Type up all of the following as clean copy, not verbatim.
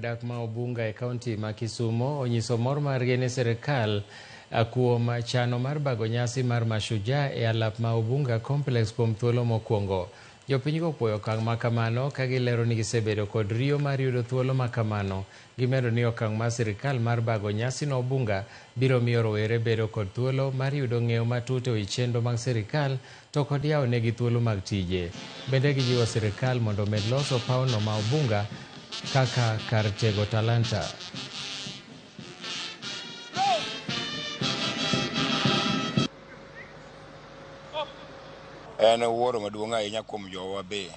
modak ma Obunga e kaunti ma Kisumo onyiso mor margi ni sirikal kuom chano mar bago nyasi mar Mashujaa e alap ma Obunga Complex kuom thuolo mokwongo. Jopiny go opwoyo okang' ma kamano ka gilero ni gisebedo kod riyo mar yudo thuolo ma kamano. Gimedo ni okang' mar sirikal mar bago nyasi no Obunga biro miyo rowere bedo kod thuolo mar yudo ng'eyo matut ewi chenro mag sirikal to kod yawo negi thuolo mag tije. Bende gijiwo sirikal mondo omed loso pawno ma Obunga kaka kar tego talanta. En wuoro maduong' ahinya kuom jowa be.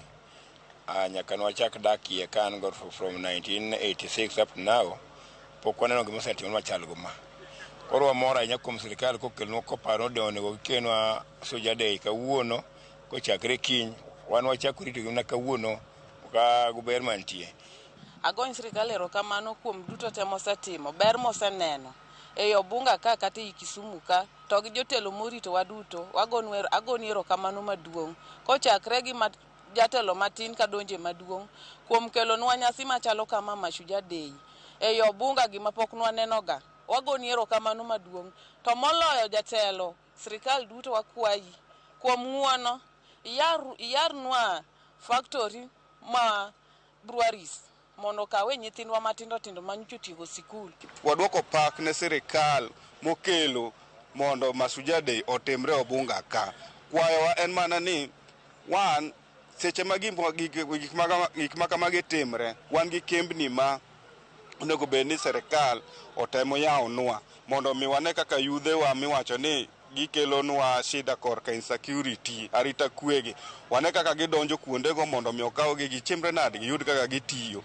Nyaka nwachak dakie kan go from 1986 up to now, pok waneno gima osetimore machal goma. Koro wamor ahinya kuom sirikal kokelnwa koparo ni onego gikelnwa Mashujaa Day kawuono kochakre kiny. Wan wachako rito gimna kawuono ka guber mantie. Agony sirikal erokamano kuom duto te mosetimo, ber moseneno e Obunga ka kata e Kisumu ka, to gi jotelo morito waduto, agoni erokamano maduong'. Kochakre gi jatelo matin kadonje maduong' kuom kelonwa nyasi machalo kama Mashujaa Day e Obunga gima pok nwanenoga. Wagoni erokamano maduong'. To moloyo jatelo, sirikal duto wakwayi kuom ng'uono iyarnwa factory ma breweries mondo kawe nyithindwa matindo tindo manyocha tiego sikul. Wadwoko pak ne sirikal mokelo mondo Mashujaa Day otimre Obunga ka. Kwayowa en mana ni wan seche ma gik ma kamagi timre, wan gi kembni ma onego bed ni sirikal otemo yawonwa mondo mi wane kaka yudhewa miwacho ni gikelonwa shida korka insecurity, arita kwegi. Wane kaka gidonjo kuondego mondo mi okawgi gichimre nadi giyud kaka gitiyo.